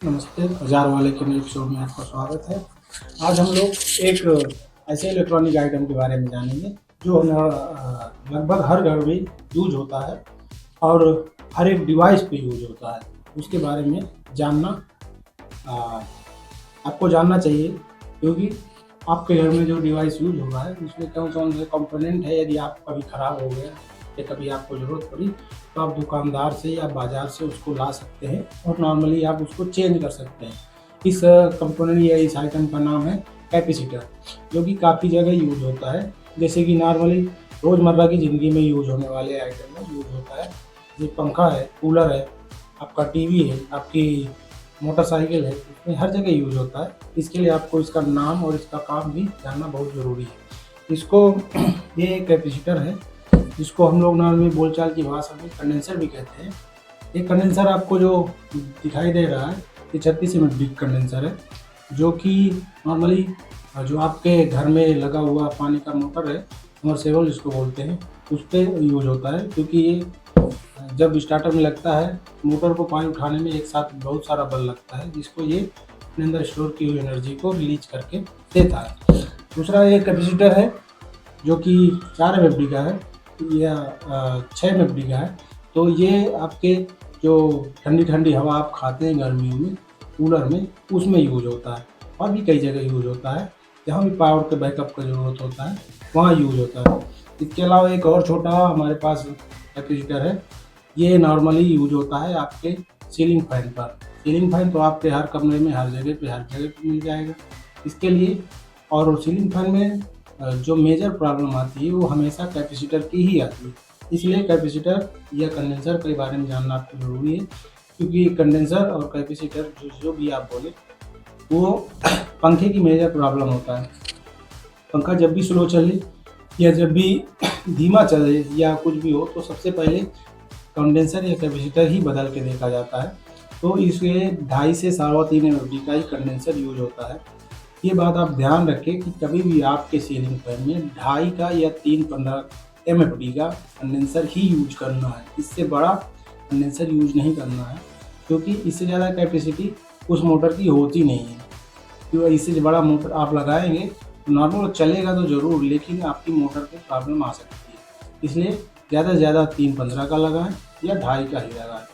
नमस्ते, बाज़ार वाले के नए एपिसोड में आपका स्वागत है। आज हम लोग एक ऐसे इलेक्ट्रॉनिक आइटम के बारे में जानेंगे जो लगभग हर घर में यूज होता है और हर एक डिवाइस पे यूज होता है। उसके बारे में जानना अ, आपको जानना चाहिए, क्योंकि आपके घर में जो डिवाइस यूज हो रहा है उसमें कौन-कौन से कंपोनेंट है। यदि आप कभी ख़राब हो गया या कभी आपको ज़रूरत पड़ी तो आप दुकानदार से या बाज़ार से उसको ला सकते हैं और नॉर्मली आप उसको चेंज कर सकते हैं। इस कंपोनेंट या इस आइटम का नाम है कैपेसिटर, जो कि काफ़ी जगह यूज होता है। जैसे कि नॉर्मली रोज़मर्रा की ज़िंदगी में यूज होने वाले आइटम में यूज होता है। ये पंखा है, कूलर है, आपका टीवी है, आपकी मोटरसाइकिल है, इसमें हर जगह यूज होता है। इसके लिए आपको इसका नाम और इसका काम भी जानना बहुत ज़रूरी है। इसको ये एक कैपेसिटर है, जिसको हम लोग नॉर्मली बोलचाल की भाषा में कंडेंसर भी कहते हैं। ये कंडेंसर आपको जो दिखाई दे रहा है, ये 36 एमएम कंडेंसर है, जो कि नॉर्मली जो आपके घर में लगा हुआ पानी का मोटर है, सबमर्सिबल जिसको बोलते हैं, उस पे यूज होता है। क्योंकि ये जब स्टार्टर में लगता है, मोटर को पानी उठाने में एक साथ बहुत सारा बल लगता है, जिसको ये अपने अंदर स्टोर की हुई एनर्जी को रिलीज करके देता है। दूसरा एक कैपेसिटर है जो कि 4 एमएफडी का है या 6 एमएफडी का है। तो ये आपके जो ठंडी ठंडी हवा आप खाते हैं गर्मियों में कूलर में, उसमें यूज होता है। और भी कई जगह यूज होता है, जहाँ भी पावर के बैकअप का ज़रूरत होता है वहाँ यूज होता है। इसके अलावा एक और छोटा हमारे पास कैपेसिटर है। ये नॉर्मली यूज होता है आपके सीलिंग फैन पर। सीलिंग फैन तो आपके हर कमरे में हर जगह पे मिल जाएगा। इसके लिए और सीलिंग फैन में जो मेजर प्रॉब्लम आती है वो हमेशा कैपेसिटर की ही आती है। इसलिए कैपेसिटर या कंडेंसर के बारे में जानना आपको ज़रूरी है, क्योंकि कंडेंसर और कैपेसिटर जो भी आप बोले वो पंखे की मेजर प्रॉब्लम होता है। पंखा जब भी स्लो चले या जब भी धीमा चले या कुछ भी हो, तो सबसे पहले कंडेंसर या कैपेसिटर ही बदल के देखा जाता है। तो इसलिए 2.5 से 3.25 एमएफडी का ही कंडेंसर यूज होता है। ये बात आप ध्यान रखें कि कभी भी आपके सीलिंग फैन में 2.5 का या 3.15 एमएफडी का कंडेंसर ही यूज करना है। इससे बड़ा कंडेंसर यूज नहीं करना है, क्योंकि इससे ज़्यादा कैपेसिटी उस मोटर की होती नहीं है। क्योंकि इससे बड़ा मोटर आप लगाएंगे तो नॉर्मल चलेगा तो ज़रूर, लेकिन आपकी मोटर पे प्रॉब्लम आ सकती है। इसलिए ज़्यादा से ज़्यादा 3.15 का लगाएं या 2.5 का ही लगाएं।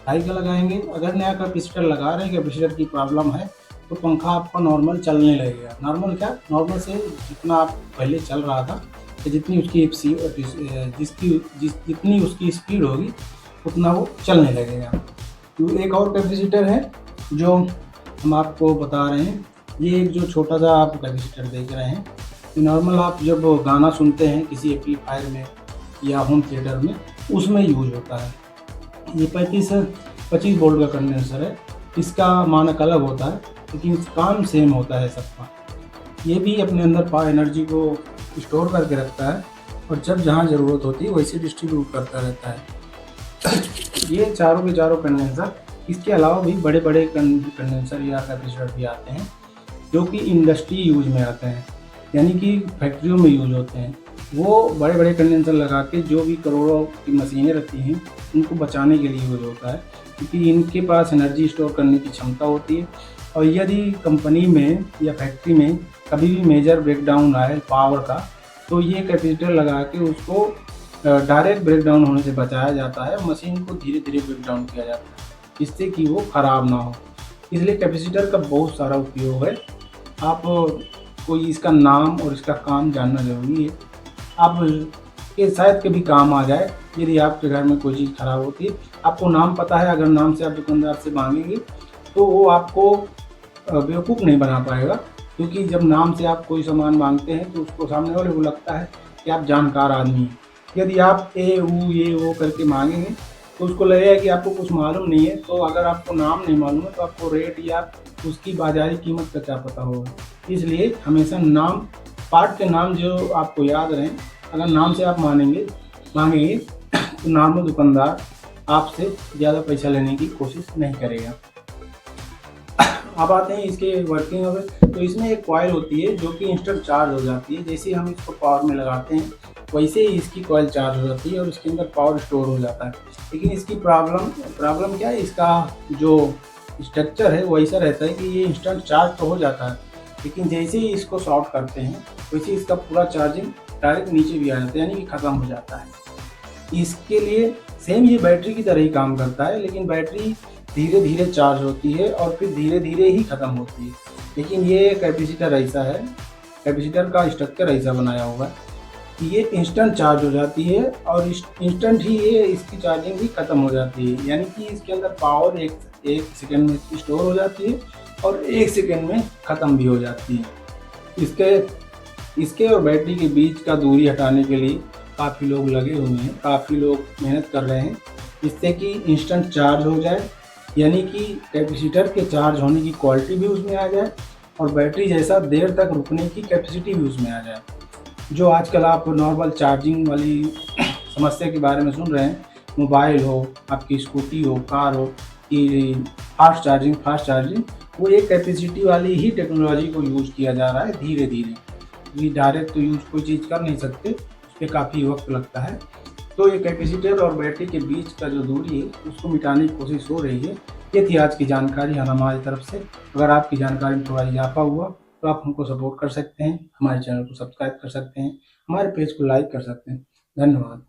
2.5 का लगाएंगे, अगर नया कैपेसिटर लगा रहे हैं, कैपेसिटर की प्रॉब्लम है, तो पंखा आपका नॉर्मल चलने लगेगा। नॉर्मल क्या, नॉर्मल से जितना आप पहले चल रहा था, जितनी उसकी जितनी उसकी स्पीड होगी उतना वो चलने लगेगा। तो एक और कैपेसिटर है जो हम आपको बता रहे हैं। ये एक जो छोटा सा आप कैपेसिटर देख रहे हैं, नॉर्मल आप जब गाना सुनते हैं किसी एम्पलीफायर में या होम थिएटर में, उसमें यूज होता है। ये 25 वोल्ट का कंडेंसर है। इसका मानक अलग होता है, लेकिन काम सेम होता है सबका। ये भी अपने अंदर एनर्जी को स्टोर करके रखता है और जब जहाँ ज़रूरत होती है वैसे डिस्ट्रीब्यूट करता रहता है। ये चारों के चारों कंडेंसर, इसके अलावा भी बड़े बड़े कंडेंसर या कैपेसिटर भी आते हैं, जो कि इंडस्ट्री यूज में आते हैं, यानी कि फैक्ट्रियों में यूज होते हैं। वो बड़े बड़े कंडेंसर लगा के जो भी करोड़ों की मशीनें रहती हैं उनको बचाने के लिए यूज होता है, क्योंकि इनके पास एनर्जी स्टोर करने की क्षमता होती है। और यदि कंपनी में या फैक्ट्री में कभी भी मेजर ब्रेकडाउन आए पावर का, तो ये कैपेसिटर लगा के उसको डायरेक्ट ब्रेकडाउन होने से बचाया जाता है। मशीन को धीरे धीरे ब्रेकडाउन किया जाता है, जिससे कि वो ख़राब ना हो। इसलिए कैपेसिटर का बहुत सारा उपयोग है। आप कोई इसका नाम और इसका काम जानना ज़रूरी है। आप ये शायद कभी काम आ जाए, यदि आपके घर में कोई चीज़ ख़राब होती है, आपको नाम पता है, अगर नाम से आप दुकानदार से मांगेंगे तो वो आपको बेवकूफ़ नहीं बना पाएगा। क्योंकि जब नाम से आप कोई सामान मांगते हैं तो उसको सामने वाले को लगता है कि आप जानकार आदमी हैं। यदि आप ये वो करके मांगेंगे तो उसको लगेगा कि आपको कुछ मालूम नहीं है। तो अगर आपको नाम नहीं मालूम है तो आपको रेट या उसकी बाज़ारी कीमत का क्या पता होगा। इसलिए हमेशा नाम, पार्ट के नाम जो आपको याद रहें। अगर नाम से आप मांगेंगे तो नॉर्मल दुकानदार आपसे ज़्यादा पैसा लेने की कोशिश नहीं करेगा। अब आते हैं इसके वर्किंग में। तो इसमें एक कॉइल होती है जो कि इंस्टेंट चार्ज हो जाती है। जैसे हम इसको पावर में लगाते हैं वैसे ही इसकी कॉइल चार्ज हो जाती है और इसके अंदर पावर स्टोर हो जाता है। लेकिन इसकी प्रॉब्लम क्या है, इसका जो स्ट्रक्चर है वो ऐसा रहता है कि ये इंस्टेंट चार्ज तो हो जाता है, लेकिन जैसे ही इसको शॉर्ट करते हैं वैसे इसका पूरा चार्जिंग डायरेक्ट नीचे भी आ जाता है, यानी कि ख़त्म हो जाता है। इसके लिए सेम ये बैटरी की तरह ही काम करता है, लेकिन बैटरी धीरे धीरे चार्ज होती है और फिर धीरे धीरे ही ख़त्म होती है। लेकिन ये कैपेसिटर ऐसा है, कैपेसिटर का स्ट्रक्चर ऐसा बनाया हुआ है कि ये इंस्टेंट चार्ज हो जाती है और इंस्टेंट ही ये इसकी चार्जिंग भी ख़त्म हो जाती है, यानी कि इसके अंदर पावर एक सेकेंड में स्टोर हो जाती है और एक सेकेंड में ख़त्म भी हो जाती है। इसके इसके और बैटरी के बीच का दूरी हटाने के लिए काफ़ी लोग लगे हुए हैं, काफ़ी लोग मेहनत कर रहे हैं जिससे कि इंस्टेंट चार्ज हो जाए, यानी कि कैपेसिटर के चार्ज होने की क्वालिटी भी उसमें आ जाए और बैटरी जैसा देर तक रुकने की कैपेसिटी भी उसमें आ जाए। जो आजकल आप नॉर्मल चार्जिंग वाली समस्या के बारे में सुन रहे हैं, मोबाइल हो, आपकी स्कूटी हो, कार हो, कि फास्ट चार्जिंग, वो एक कैपेसिटी वाली ही टेक्नोलॉजी को यूज़ किया जा रहा है धीरे धीरे। ये डायरेक्ट तो यूज़ कोई चीज़ कर नहीं सकते, उस पर काफ़ी वक्त लगता है। तो ये कैपेसिटर और बैटरी के बीच का जो दूरी है उसको मिटाने की कोशिश हो रही है। ये थी आज की जानकारी हमारी तरफ से। अगर आपकी जानकारी में थोड़ा इजाफा हुआ तो आप हमको सपोर्ट कर सकते हैं, हमारे चैनल को सब्सक्राइब कर सकते हैं, हमारे पेज को लाइक कर सकते हैं। धन्यवाद।